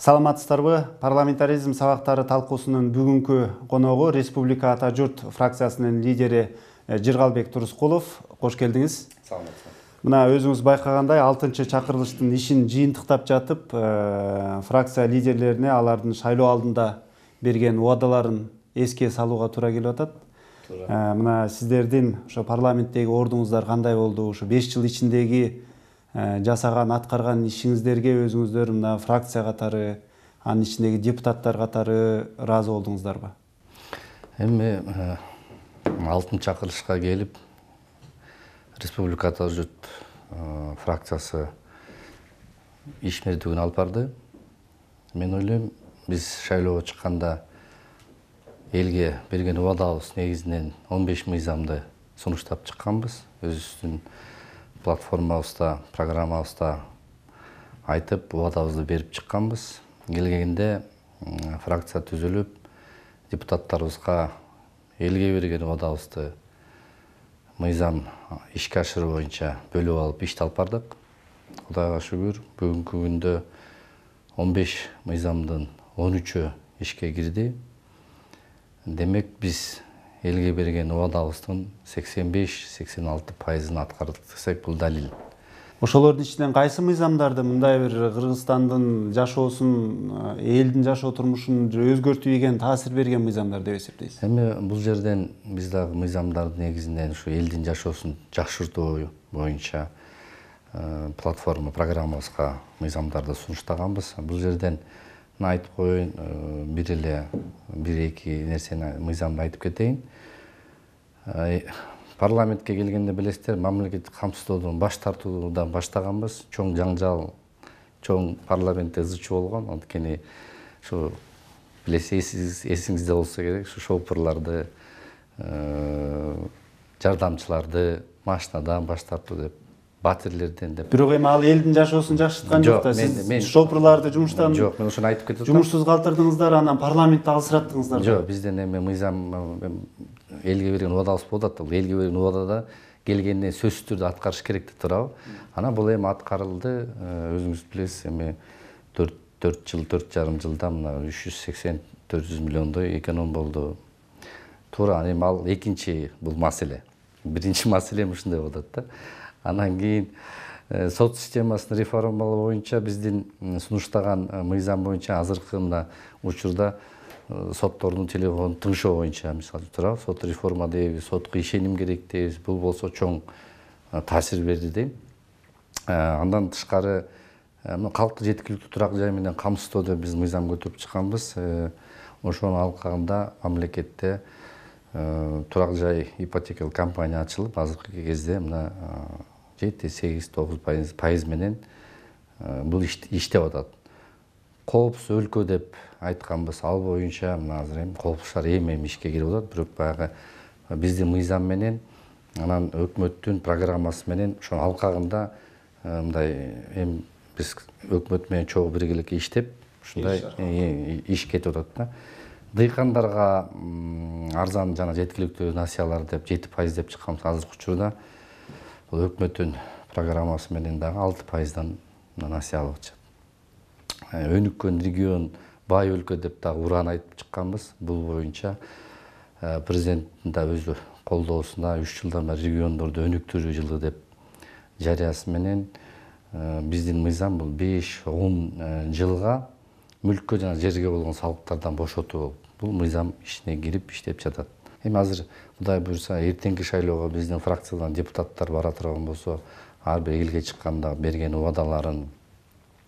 Саламатсыздарбы? Парламентаризм сабактары талкуусунун бүгүнкү коногу Республика Ата Журт фракциясынын лидери Жыргалбек Турускулов. Кош келдиңиз. Саламатсыздар. Мына өзүңүз байкагандай 6-чакырылыштын ишин жыйынтыктап жатып, фракция лидерлерине алардын шайлоо алдында берген убадаларын эске салууга туура келип атат. Мына сиздердин ошо парламенттеги ордуңуздар кандай болду? Ошо 5 жыл ичиндеги жасаган, аткарган ишиңиздерге өзүңүздөр мына фракция катары, анын ичиндеги депутаттар катары ыраазы болдуңуздарбы? Эми 6-чакырылышка келип, Республика Ата Журт фракциясы ишмердигин алып барды. Мен ойлойм, биз шайлоого чыкканда элге берген убадабыз негизинен 15 мыйзамды сунуштап чыкканбыз. Өзүбүздүн платформабызда, программабызда айтып, убадабызды берип чыкканбыз. Келгенде фракция түзүлүп, депутаттарыбызга элге берген убадабызды мыйзам ишке ашыруу боюнча бөлүп алып ишти алып бардык. Кудайга шүгүр, бүгүнкү күндө 15 мыйзамдын 13-ü ишке кирди. Демек биз элге берген убадабыздын 85-86% аткардык десек, бул далил. Ошолордун ичинен кайсы мыйзамдарды мындай бир Кыргызстандын жашоосун, элдин жашоо турмушун өзгөртүп ийген, таасир берген мыйзамдар деп эсептейсиз? Эми бул жерден биз дагы мыйзамдардын негизинен ушу элдин жашоосун жакшыртуу боюнча платформа программабызга мыйзамдарды сунуштаганбыз. Бул жерден айтып коеюн, бир-эки нерсени мыйзамды айтып кетейин. Парламентке келгенде билесиздер, мамлекеттик камсыздоодон баш тартуудан баштаганбыз. Чоң жаңжал, чоң парламентте ызы-чуу болгон. Анткени ушу билесиз, эсиңизде болсо керек, ушу шопурларды, жардамчыларды машинадан баш тартуу деп, батирлерден деп. Бирок эми ал элдин жашоосун жакшырткан жок да. Сиз шопурларды жумуштан жок, мен ошону айтып кетип атам. Жумушсуз калтырдыңыздар, анан парламентти алсыраттыңыздар. Жок, бизден эми мыйзам элге берген убадабыз болуп атат. Бул элге берген убадада келгенде сөзсүз түрдө аткарыш керек деп турабы. Анан бул эми аткарылды. Өзүңүз билесиз, эми 4 жыл, 4,5 жылда мына 380-400 миллиондой эконом болду. Туура, эми ал экинчи бул маселе. Биринчи маселе ушундай болот да. Анан кийин сот системасын реформалоо боюнча биздин сунуштаган мыйзам боюнча азыркы мына учурда соттордун телефонун тыңшоо боюнча мисалы турабы, сот реформа дейбиз, сотко ишеним керек дейбиз. Бул болсо чоң таасир берди дейм. Андан тышкары калкты жеткиликтүү турак жай менен камсыздоодо биз мыйзам көтөрүп чыкканбыз. Ошонун алкагында мамлекетте турак жай ипотекалык компания ачылып, азыркы кезде мына 7-8-9% менен бул иштеп атат. Коопсуз өлкө деп айтканбыз, ал боюнча мына азыр эми коопсуз шаар эми ишке кирип атат. Бирок баягы биздин мыйзам менен, анан өкмөттүн программасы менен ошонун алкагында мындай эми биз өкмөт менен чогуу биргеликте иштеп, ушундай иш кетип атат да. Дыйкандарга арзан жана жеткиликтүү насыялар деп 7% деп чыкканбыз. Азыркы учурда бул өкмөттүн программасы менен дагы 6%дан насыя алып атышат. Өнүккөн регион, бай өлкө деп дагы уран айтып чыкканбыз. Бул боюнча президенттин да өзү колдоосунда 3 жылдан бери региондорду өнүктүрүү жылы деп жарыясы менен биздин мыйзам бул 5-10 жылга мүлккө жана жерге болгон салыктардан бошотуу. Бул мыйзам ишине кирип иштеп жатат. Эми азыр Кудай буйрса, эртеңки шайлоого биздин фракциядан депутаттар бара турган болсо, ар бир элге чыкканда берген убадаларын,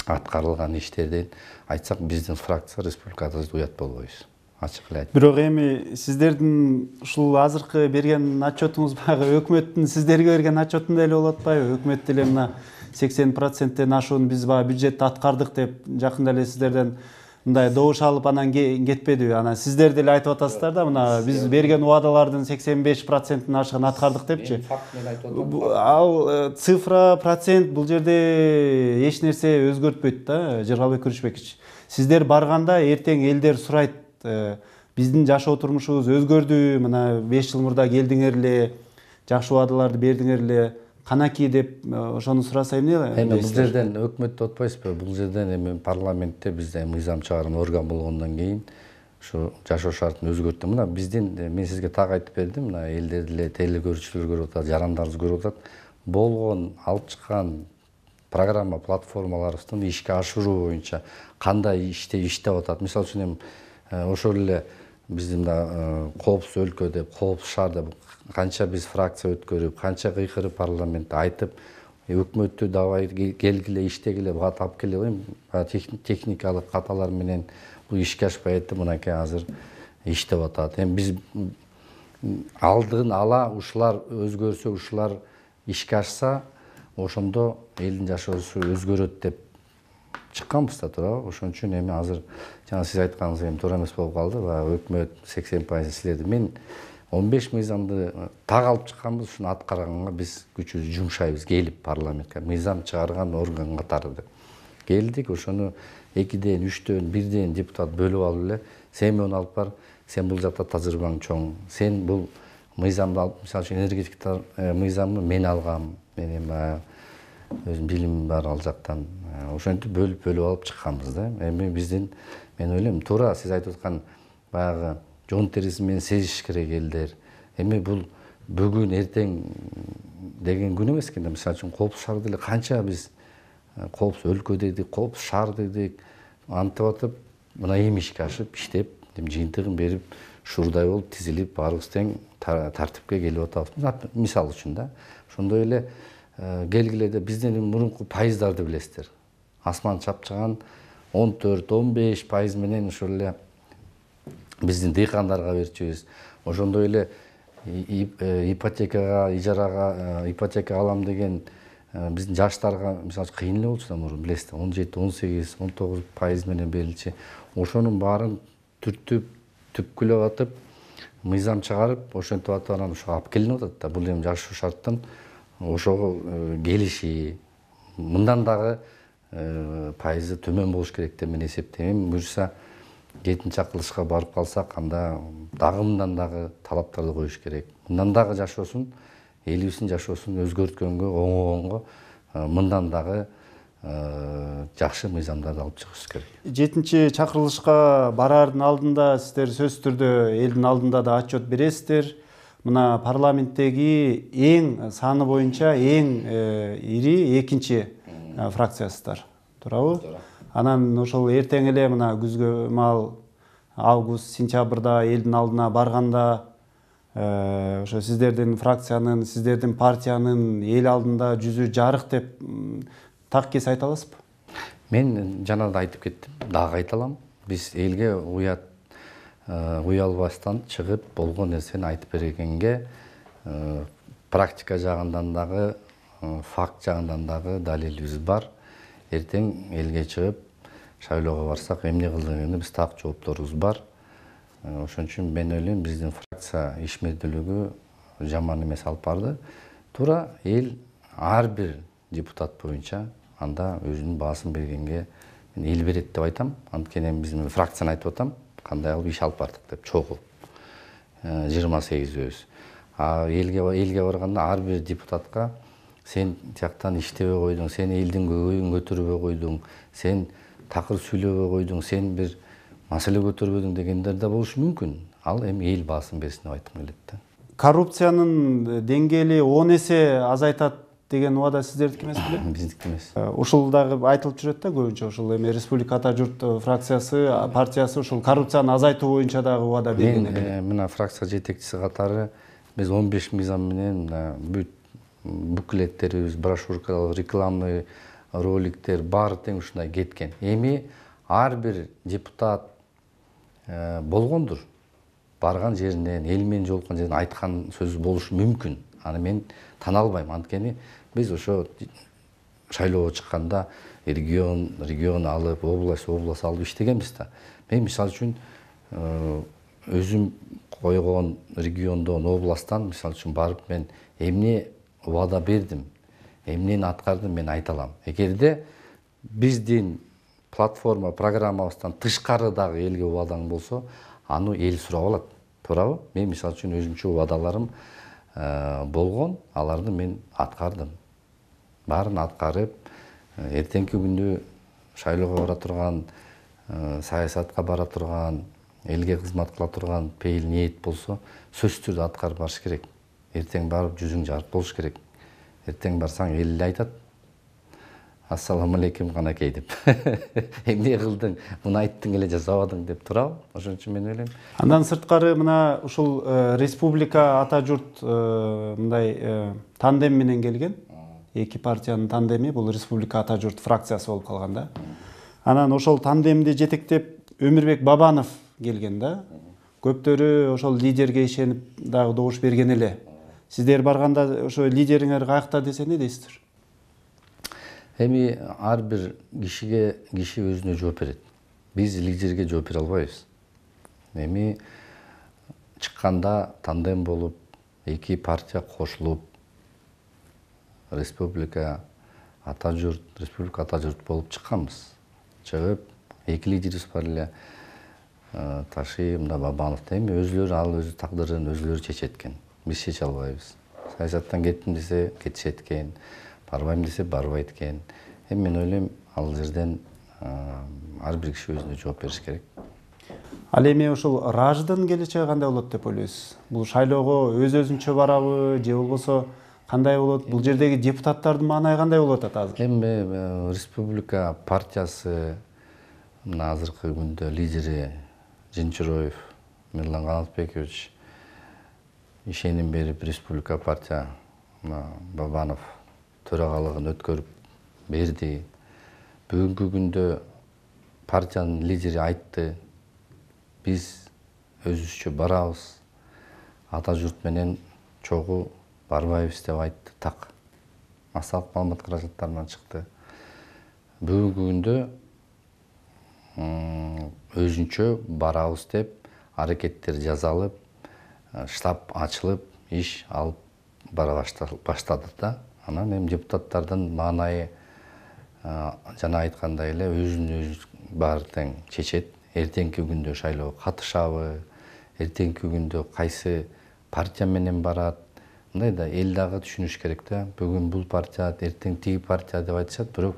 аткарылган иштерден айтсак, биздин фракция республикада уят болбойбуз. Ачык эле айтып. Бирок эми сиздердин ушул азыркы берген отчетуңуз баягы өкмөттүн сиздерге берген отчетундай эле болуп атпайбы? Өкмөт деле мына 80%-тен ашуун биз баягы бюджетти аткардык деп жакында эле сиздерден мындай добуш алып анан кетпедиби? Анан сиздер деле айтып атасыздар да, мына биз берген убадалардын 85%-ын ашыгын аткардык депчи. Ал цифра, процент бул жерде эч нерсе өзгөртпөйт да, Жыргалбек Күрүшбекович. Сиздер барганда эртең элдер сурайт, биздин жашоо турмушубуз өзгөрдү, мына 5 жыл мурда келдиңер эле, жакшы убадаларды бердиңер эле, канаки деп ошону сураса эмне Эми бул дейсиздер? жерден өкмөттү отпайсызбы? Бул жерден эми парламентте бизде мыйзам чыгарган орган болгондон кийин ушу жашоо шартын өзгөрттү. Мына биздин мен сизге так айтып бердим, мына элдерди эле телекөрүүчүлөр көрүп атат, жарандарыбыз көрүп атат. Болгон алып чыккан программа платформаларыбыздын ишке ашыруу боюнча кандай иштеп атат. Мисалы үчүн эми ошол эле биздин коопсуз өлкө деп, коопсуз шаар деп канча биз фракция өткөрүп, канча кыйкырып парламентте айтып, өкмөттү давай келгиле, иштегиле, бат алып келе, техникалык каталар менен бул ишке ашпай атты, мынакей азыр иштеп атат. Эми биз алдын ала ушулар өзгөрсө, ушулар ишке ашса, ошондо элдин жашоосу өзгөрөт деп чыкканбыз да, туурабы? Ошон үчүн эми азыр жана сиз айтканыңыз эми туура эмес болуп калды. Баягы өкмөт 80% силерди. Мен 15 мыйзамды так алып чыкканбыз, ушуну аткарганга биз күчүбүздү жумшайбыз, келип парламентке мыйзам чыгарган орган катары деп. Келдик, ошону 2ден, 3дөн, 1ден депутат бөлүп алып эле, сен муну алып бар, сен бул жакта тажрыйбаң чоң, сен бул мыйзамды алып, мисалы үчүн энергетика мыйзамды мен алгам, менин баягы өзүм билимим бар ал жактан. Ошентип бөлүп алып чыкканбыз да. Эми биздин, мен ойлойм, туура сиз айтып аткан баягы жон териси менен сезиш керек элдер. Эми бул бүгүн эртең деген күн эмес экен да. Мисалы үчүн коопсуз шаар деле канча биз коопсуз өлкө дедик, коопсуз шаар дедик, антип атып, мына эми ишке ашып, иштеп, жыйынтыгын берип, шуурдай болуп, тизилип, баарыбыз тең тартипке келип атабыз. Мисал үчүн да. Ошондой эле келгиле де биздин мурунку пайыздарды билесиздер. Асман чапчыган 14-15% менен ошол эле биздин дыйкандарга берчүбүз. Ошондой эле ипотекага, ижарага, ипотека алам деген биздин жаштарга мисалы кыйын эле болчу да мурун, билесиздер, 17-18-19% менен берилчү. Ошонун баарын түртүп, түпкүлөп атып, мыйзам чыгарып, ошентип атып анан ошого алып келинип атат да. Бул эми жашоо шарттын ошого келиши, мындан дагы пайызы төмөн болуш керек деп мен эсептейм. Буюрса 7-чакырылышка барып калсак, анда дагы мындан дагы талаптарды коюш керек. Мындан дагы жашоосун, элибиздин жашоосун өзгөрткөнгө, оңогонго мындан дагы жакшы мыйзамдарды алып чыгышыбыз керек. 7-чакырылышка бараардын алдында сиздер сөзсүз түрдө элдин алдында да отчет бересиздер. Мына парламенттеги эң саны боюнча эң ири 2-чи фракциясыздар, туурабы? Анан ошол эртең эле мына күзгө маал август-сентябрда элдин алдына барганда ошо сиздердин фракциянын, сиздердин партиянын эл алдында жүзү жарык деп так кес айта аласызбы? Мен жана да айтып кеттим, дагы айта алам. Биз элге уялбастан чыгып болгон нерсени айтып бергенге практика жагынан дагы, факт жагынан дагы далилибиз бар. Эртең элге чыгып шайлоого барсак эмне кылдыгында биз так жоопторубуз бар. Ошон үчүн мен ойлойм, биздин фракция ишмердүүлүгү жаман эмес алып барды. Туура эл ар бир депутат боюнча анда өзүнүн баасын бергенге мен эл берет деп айтам. Анткени биздин фракцияны айтып атам, кандай кылып иш алып бардык деп, чогуу 28-өзүбүз. Элге барганда ар бир депутатка сен тияктан иштебей койдуң, сен элдин көйгөйүн көтөрбөй койдуң, сен такыр сүйлөбөй койдуң, сен бир маселе көтөрбөдүң дегендер да болушу мүмкүн. Ал эми эл баасын берсин деп айткым келет да. Коррупциянын деңгээли 10 эсе азайтат деген убада сиздердики эмес беле? Биздики эмес. Ушул дагы айтылып жүрөт да көбүнчө, ушул эми Республика Ата журт фракциясы, партиясы ушул коррупцияны азайтуу боюнча дагы убада берген. Мен мына фракция жетекчиси катары биз 15 мыйзам менен бүт буклеттерибиз, брошюркалар, рекламный роликтер баары тең ушундай кеткен. Эми ар бир депутат болгондур. Барган жеринен, эл менен жолуккан жеринен айткан сөзү болушу мүмкүн. Аны мен тана албайм. Анткени биз ошо шайлоого чыкканда регион алып, область алып иштегенбиз да. Мен мисалы үчүн өзүм койгон региондон, областтан мисалы үчүн барып мен эмне убада бердим, эмнени аткардым мен айта алам. Эгерде биздин платформа, программабыздан тышкары дагы элге убадаң болсо, аны эл сурап алат. Туурабы? Мен мисалы үчүн өзүмчө убадаларым болгон, аларды мен аткардым. Баарын аткарып, эртеңки күндү шайлоого бара турган, саясатка бара турган, элге кызмат кыла турган пейил ниет болсо, сөзсүз түрдө аткарып барыш керек. Эртең барып жүзүң жарык болуш керек. Эртең барсаң эл эле айтат: ассаламу алейкум канакей деп. Эмне кылдың, муну айттың эле жасабадың деп турабы. Ошон үчүн мен ойлойм. Андан сырткары мына ушул республика ата журт мындай тандем менен келген. Эки партиянын тандеми, бул республика ата журт фракциясы болуп калган да. Анан ошол тандемди жетектеп Өмүрбек Бабанов келген да. Көптөрү ошол лидерге ишенип дагы добуш берген эле. Сиздер барганда ошо лидериңер каякта десе эмне дейсиздер? Эми ар бир киши өзүнө жооп берет. Биз лидерге жооп бере албайбыз. Эми чыкканда тандем болуп, эки партия кошулуп, республика ата журт болуп чыкканбыз. Чыгып, эки лидерибиз бар эле. Ташиев, мына Бабанов. Эми өзүлөрү ал өзү тагдырын өзүлөрү чечет экен. Биз чече албайбыз. Саясаттан кеттим десе кетишет экен, барбайм десе барбайт экен. Эми мен ойлойм, ал жерден ар бир киши өзүнө жооп бериш керек. Ал эми ушул Раждын келечеги кандай болот деп ойлойсуз? Бул шайлоого өз-өзүнчө барабы, же болбосо кандай болот? Бул жердеги депутаттардын маанайы кандай болуп атат азыр? Эми республика партиясы мына азыркы күндө лидери Жинчироев Мирлан Канатбекович ишеним берип, республика партия Бабанов төрагалыгын өткөрүп берди. Бүгүнкү күндө партиянын лидери айтты: биз өзүбүзчө барабыз, ата журт менен чогуу барбайбыз деп айтты. Так массалык маалымат каражаттарынан чыкты. Бүгүнкү күндө өзүнчө барабыз деп аракеттер жасалып, штаб ачылып, иш алып бара баштады да. Анан эми депутаттардын маанайы жана айткандай эле өзүнө өзү баары тең чечет. Эртеңки күндө шайлоого катышабы, эртеңки күндө кайсы партия менен барат. Мындай да эл дагы түшүнүш керек да. Бүгүн бул партия, эртең тиги партия деп айтышат, бирок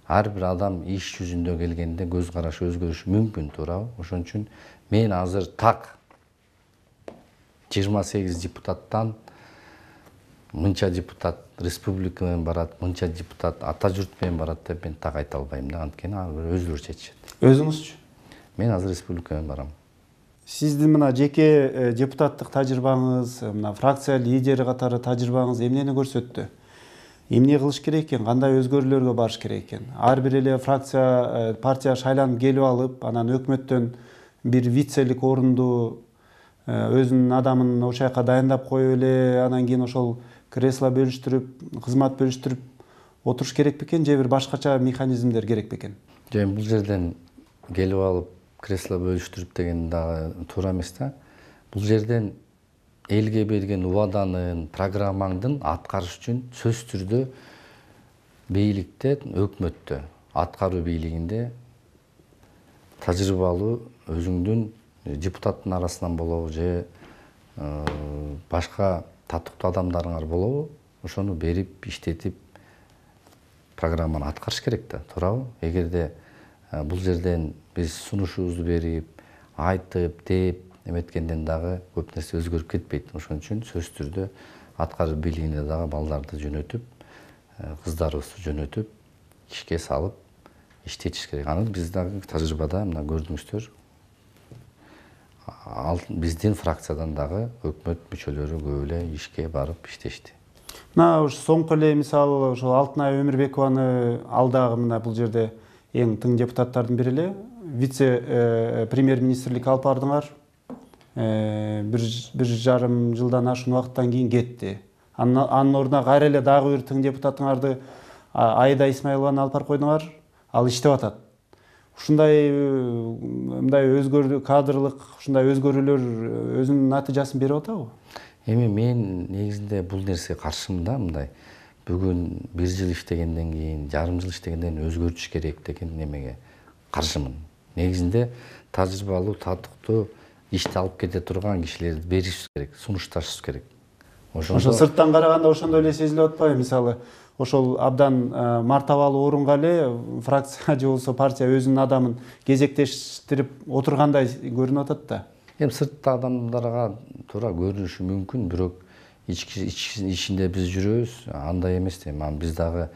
ар бир адам иш жүзүндө келгенде көз карашы өзгөрүшү мүмкүн, туурабы? Ошон үчүн мен азыр так 28 депутаттан мынча депутат республика менен барат, мынча депутат ата журт менен барат деп мен так айта албайм да. Анткени ар бир өзүлөрү чечишет. Өзүңүзчү? Мен азыр республика менен барам. Сиздин мына жеке депутаттык тажрыйбаңыз, мына фракция лидери катары тажрыйбаңыз эмнени көрсөттү? Эмне кылыш керек экен, кандай өзгөрүүлөргө барыш керек экен? Ар бир эле партия шайланып келип алып, анан өкмөттөн бир вицелик орунду өзүнүн адамын ошол жака дайындап коюп эле, анан кийин ошол кресло бөлүштүрүп, кызмат бөлүштүрүп отуруш керек бекен, же бир башкача механизмдер керек бекен? Жөн бул жерден келип алып кресло бөлүштүрүп деген дагы туура эмес да. Бул жерден элге берген убаданын, программаңдын аткарыш үчүн сөзсүз түрдө бийликте, өкмөттө, аткаруу бийлигинде тажрыйбалуу өзүңдүн депутаттын арасынан болобу же башка татыктуу адамдарыңар болобу, ошону берип, иштетип программаны аткарыш керек да, туурабы? Эгерде бул жерден биз сунушубузду берип, айтып, деп эметкенден дагы көп нерсе өзгөрүп кетпейт. Ошон үчүн сөзсүз түрдө аткаруу бийлигине дагы балдарды жөнөтүп, кыздарыбызды жөнөтүп, ишке салып иштетиш керек. Аны биз дагы тажрыйбада мына көрдүңүздөр. Биздин фракциядан дагы өкмөт мүчөлөрү көп эле ишке барып иштешти. Мына ушу соңку эле мисалы ошол Алтынай Өмүрбекованы алдагы мына бул жерде эң тың депутаттардын бири эле вице премьер-министрлик алып бардыңар. Бир жарым жылдан ашуун убакыттан кийин кетти. Анын ордуна кайра эле дагы бир тың депутатыңарды Айда Исмаилованы алып барып койдуңар. Ал иштеп атат. Ушундай мындай кадрлык ушундай өзгөрүүлөр өзүнүн натыйжасын берип атабы? Эми мен негизинде бул нерсеге каршымын да, мындай. Бүгүн 1 жыл иштегенден кийин, жарым жыл иштегенден өзгөртүш керек деген немеге каршымын. Негизинде тажрыйбалуу, татыктуу ишти алып кете турган кишилерди беришибиз керек, сунушташыбыз керек. Ошо сырттан караганда ошондой эле сезилип атпайбы? Мисалы, ошол абдан мартабалуу орунга эле фракция же болбосо партия өзүнүн адамын кезектештирип отургандай көрүнүп атат да. Эми сыртта адамдарга туура көрүнүшү мүмкүн, бирок ичинде биз жүрөбүз, андай эмес дейм. Анан биз дагы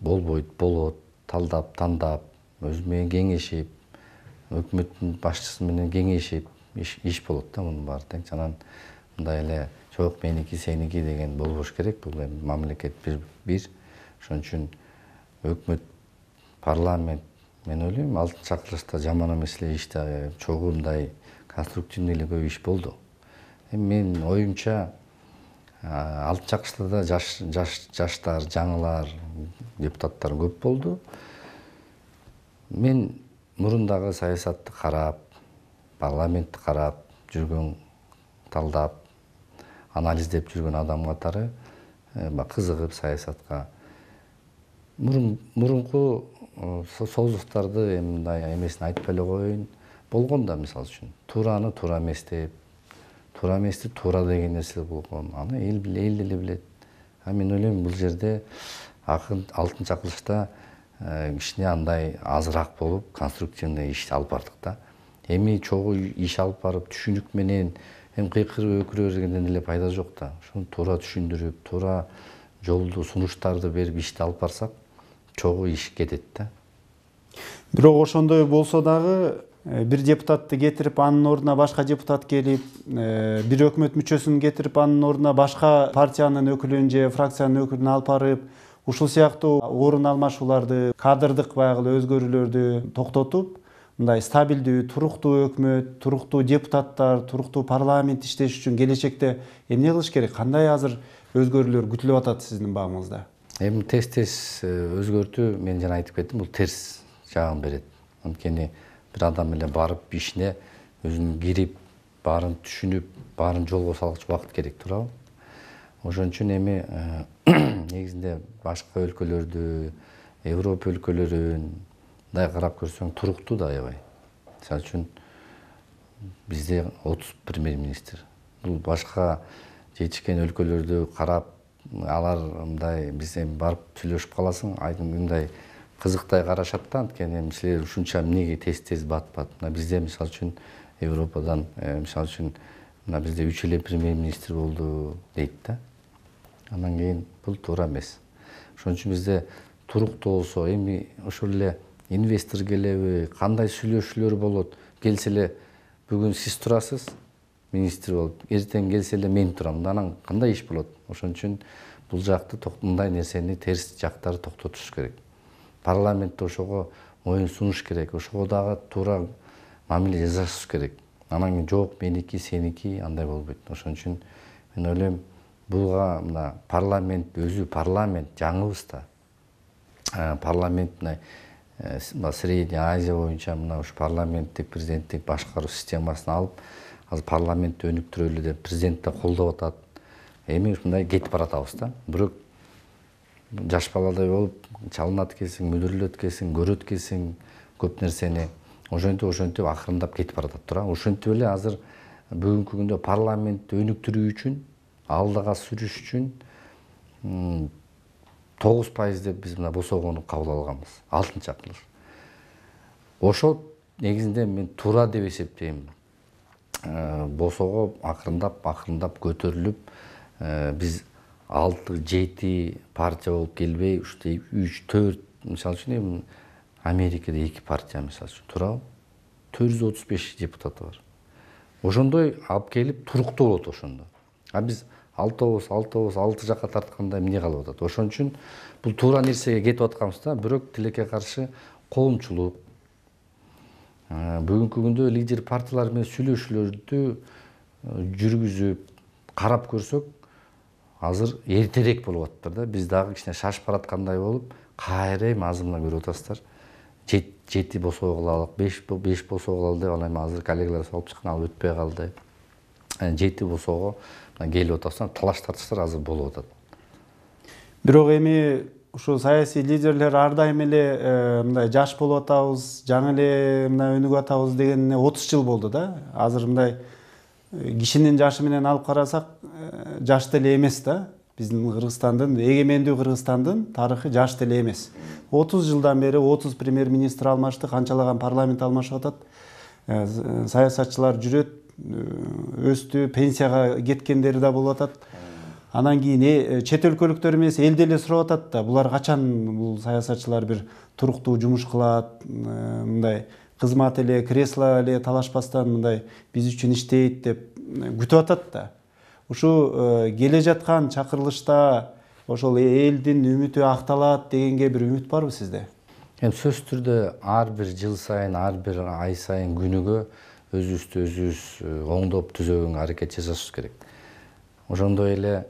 болот, талдап, тандап, өзү менен кеңешип, өкмөттүн башчысы менен кеңешип иш болот да мунун баары тең. Анан мындай эле жок меники, сеники деген болбош керек. Бул эми мамлекет бир. Ошон үчүн өкмөт, парламент, мен ойлойм, алтынчы чакырылышта жаман эмес эле иште чогуу мындай конструктивный эле көп иш болду. Эми менин оюмча алтынчы чакырылышта да жаштар, жаңылар, депутаттар көп болду. Мен мурундагы саясатты карап, парламентти карап жүргөн, талдап, анализдеп жүргөн адам катары кызыгып саясатка. Мурунку созуктарды эми мындай эмесин айтпай эле коеюн. Болгон да, мисалы үчүн, туураны туура эмес деп, туура эмести туура деген нерсе болгон. Аны эл эле билет. Мен ойлойм, бул жерде алтынчы чакырылышта кичине андай азыраак болуп, конструктивный иш алып бардык да. Эми чогуу иш алып барып, түшүнүк менен эми кыйкырып өкүрө бергенден эле пайда жок да. Ошону туура түшүндүрүп, туура жолду, сунуштарды берип ишти алып барсак, чогуу иш кетет да. Бирок ошондой болсо дагы бир депутатты кетирип, анын ордуна башка депутат келип, бир өкмөт мүчөсүн кетирип, анын ордуна башка партиянын өкүлүн же фракциянын өкүлүн алып барып, ушул сыяктуу орун алмашууларды, кадрдык баягы өзгөрүүлөрдү токтотуп, мындай стабилдүү, туруктуу өкмөт, туруктуу депутаттар, туруктуу парламент иштеш үчүн келечекте эмне кылыш керек? Кандай азыр өзгөрүүлөр күтүлүп атат сиздин багыңызда? Эми тез өзгөртүү, мен жана айтып кеттим, бул терс жагын берет. Анткени бир адам эле барып ишине өзүн кирип, баарын түшүнүп, баарын жолго салгыч убакыт керек, туурабы? Ошон үчүн эми негизинде башка өлкөлөрдү, Европа өлкөлөрүн мындай карап көрсөң туруктуу да аябай. Мисалы үчүн бизде 30 премьер-министр. Бул башка жетишкен өлкөлөрдү карап, алар мындай биз эми барып сүйлөшүп каласың, мындай кызыктай карашат да, анткени силер ушунча эмнеге тез бат. Бизде мисалы үчүн Европадан мисалы үчүн бизде 3 эле премьер-министр болду дейт да. Андан кийин бул туура эмес. Ошон үчүн бизде туруктуу болсо, эми ошол эле инвестор келеби, кандай сүйлөшүүлөр болот? Келсе эле бүгүн сиз турасыз, министр болуп, эртең келсе эле мен турам. Анан кандай иш болот? Ошон үчүн бул жакты мындай нерсени терс жактары токтотуш керек. Парламентте ошого моюн сунуш керек, ошого дагы туура мамиле жасаш керек. Анан кийин жок меники, сеники андай болбойт. Ошон үчүн мен ойлойм, буга мына парламент өзү парламент жаңыбыз да. Парламент мына Средняя Азия боюнча мына ушу парламенттик, президенттик башкаруу системасын алып, азыр парламентти өнүктүрөлү деп президент да колдоп атат. Эми ушундай кетип баратабыз да. Бирок жаш баладай болуп чалынат экенсиң, мүдүрүлөт экенсиң, көрөт экенсиң көп нерсени. Ошентип акырындап кетип баратат, туура. Ошентип эле азыр бүгүнкү күндө парламентти өнүктүрүү үчүн, алдыга сүрүш үчүн 9% деп биз мына босогону кабыл алганбыз. Алтынчы чакырылыш. Ошол негизинде мен туура деп эсептейм. Босого акырындап көтөрүлүп, биз 6-7 партия болуп келбей, уште 3-4, мисалы үчүн эми Америкада 2 партия, мисалы үчүн, туурабы? 435 депутаты бар. Ошондой алып келип туруктуу болот ошондо. А биз 6 жакка тартканда эмне калып атат? Ошон үчүн бул туура нерсеге кетип атканбыз да, бирок тилекке каршы коомчулук бүгүнкү күндө лидер партиялар менен сүйлөшүүлөрдү жүргүзүп карап көрсөк, азыр эртерээк болуп атыптыр да. Биз дагы кичине шашып бараткандай болуп, кайра эми азырына көрүп атасыздар. 7 босоо кылалык, 5 босоо кылалы деп, анан азыр коллегалар салып чыккан, ал өтпөй калды. 7 босоого келип атасыздар, талаш тартыштар азыр болуп атат. Бирок эми ушу саясий лидерлер ар дайым эле мындай жаш болуп атабыз, жаңы эле мына өнүгүп атабыз дегенине 30 жыл болду да. Азыр мындай кишинин жашы менен алып карасак жаш деле эмес да. Биздин Кыргызстандын, эгемендүү Кыргызстандын тарыхы жаш деле эмес. 30 жылдан бери 30 премьер-министр алмашты, канчалаган парламент алмашып атат. Саясатчылар жүрөт, өстү, пенсияга кеткендери да болуп атат. Анан кийин чет өлкөлүктөр эмес, эл деле сурап атат да, булар качан бул саясатчылар бир туруктуу жумуш кылат, мындай кызмат эле, кресло эле талашпастан мындай биз үчүн иштейт деп күтүп атат да. Ушу келе жаткан чакырылышта ошол элдин үмүтү акталат дегенге бир үмүт барбы сизде? Сөзсүз түрдө ар бир жыл сайын, ар бир ай сайын, күнүгө өзүбүздү өзүбүз оңдоп түзөгөнгө аракет жасашыбыз керек. Ошондой эле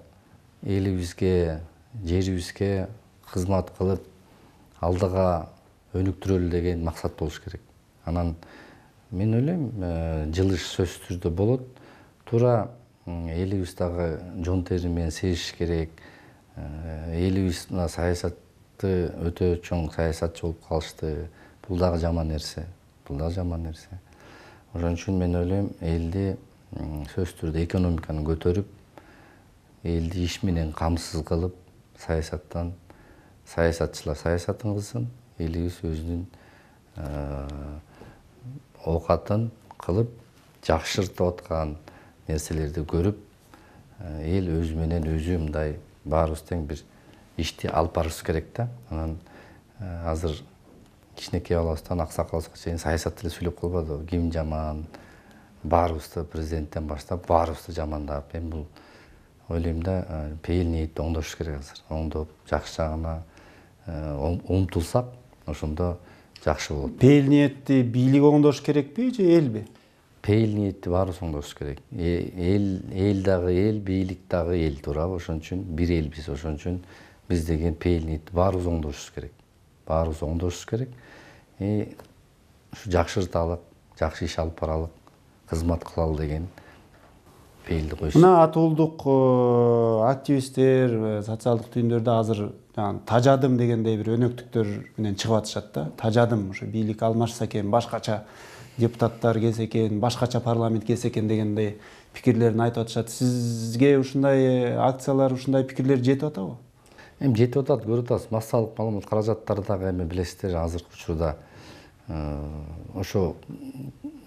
элибизге, жерибизге кызмат кылып, алдыга өнүктүрөлү деген максат болуш керек. Анан мен ойлойм, жылыш сөзсүз түрдө болот. Туура элибиз дагы жон тери менен сезиш керек. Элибиз мына саясатты өтө чоң саясатчы болуп калышты. Бул дагы жаман нерсе. Ошон үчүн мен ойлойм, элди сөзсүз түрдө экономиканы көтөрүп, элди иш менен камсыз кылып, саясатчылар саясатын кылсын, элибиз өзүнүн оокатын кылып, жакшыртып аткан нерселерди көрүп, эл өзү менен өзү мындай баарыбыз тең бир ишти алып барышыбыз керек да. Анан азыр кичинекей балабыздан аксакалыбызга чейин саясат деле сүйлөп калбадыбы? Ким жаман? Баарыбызды президенттен баштап баарыбызды жамандап. Эми бул ойлойм да, пейил ниетти оңдош керек азыр. Оңдоп, жакшы жагына умтулсак, ошондо жакшы болот. Пейил ниетти бийлик оңдош керекпи же элби? Пейил ниетти баарыбыз оңдош керек. Эл дагы эл, бийлик дагы эл, туурабы? Ошон үчүн бир элбиз. Ошон үчүн биз деген пейил ниетти баарыбыз оңдошубуз керек. Ушу жакшырталык, жакшы иш алып баралык, кызмат кылалы деген пейилди коюш. Мына атуулдук активисттер социалдык түйүндөрдө азыр тажадым дегендей бир өнөктүктөр менен чыгып атышат да. Тажадым, ушу бийлик алмашса экен, башкача депутаттар келсе экен, башкача парламент келсе экен дегендей пикирлерин айтып атышат. Сизге ушундай акциялар, ушундай пикирлер жетип атабы? Эми жетип атат, көрүп атабыз. Массалык маалымат каражаттары дагы эми билесиздер, азыркы учурда ошо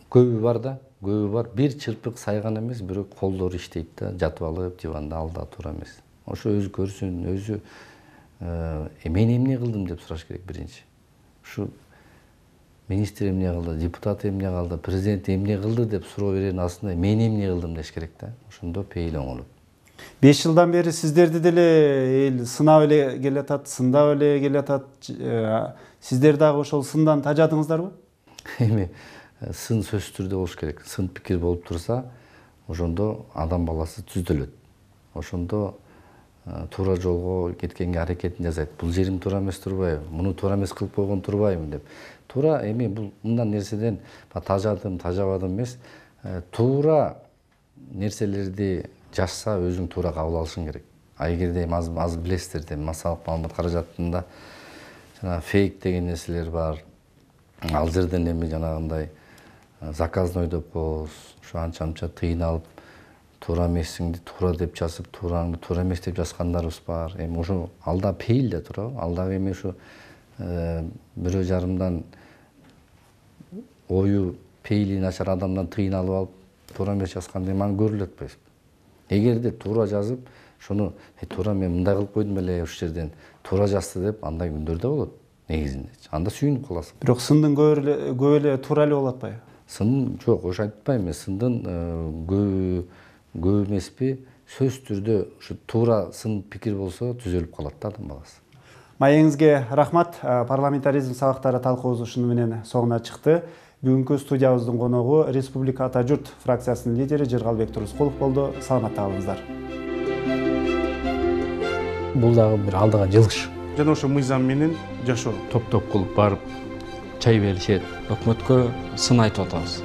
көбү бар да, бир чырпык сайган эмес, бирок колдору иштейт да, жатып алып диванда алда туура эмес. Ошо өзү көрсүн, өзү мен эмне кылдым деп сураш керек биринчи. Ушу министр эмне кылды, депутат эмне кылды, президент эмне кылды деп суроо берердин астында мен эмне кылдым деш керек да. Ошондо пейил оңолот. 5 жылдан бери сиздерди деле эл сынап эле келатат, сындап эле келатат. Сиздер дагы ошол сындан тажадыңыздарбы? Эми сын сөзсүз түрдө болуш керек. Сын пикир болуп турса, ошондо адам баласы түздөлөт. Ошондо туура жолго кеткенге аракетин жасайт. Бул жерим туура эмес турбайбы? Муну туура эмес кылып койгон турбайбы деп. Туура эми бул мындан нерседен тажадым, тажабадым эмес, туура нерселерди жашса өзүң туура кабыл алышың керек. Эгерде аз билесиздер, массалык маалымат каражатында жана фейк деген нерселер бар. Ал жерден эми жанагындай заказной деп коебуз. Ушу анча тыйналып, туура эмесиңди туура деп жазып, туураңды туура эмес деп жазгандарыбыз бар. Эми ошо алда пейил да туурабы? Алдагы эми ушу бирөө жарымдан ою пейили начар адамдан тыйналып алып, туура эмес жазганда эми аны көрүлүп атпайбызбы? Эгерде туура жазып, шуну туура мен мындай кылып койдум эле ушул жерден, туура жазды деп, андай күндөр да болот негизинде. Анда сүйүнүп каласың. Бирок сындын көп эле туура эле болуп атпайбы? Сын жок, ошо айтпайм мен. Сындын көп эмеспи? Сөзсүз түрдө ушу туура сын пикир болсо түзөлүп калат да адам баласы. Маегиңизге рахмат. Парламентаризм сабактары талкуубуз ушуну менен соңуна чыкты. Бүгүнкү студиябыздын коногу Республика Ата Журт фракциясынын лидери Жыргалбек Турускулов болду. Саламатта калыңыздар. Бул дагы бир алдыга жылыш. Жана ошо мыйзам менен жашоо. Топ кылып барып чай беришет. Өкмөткө сын айтып атабыз.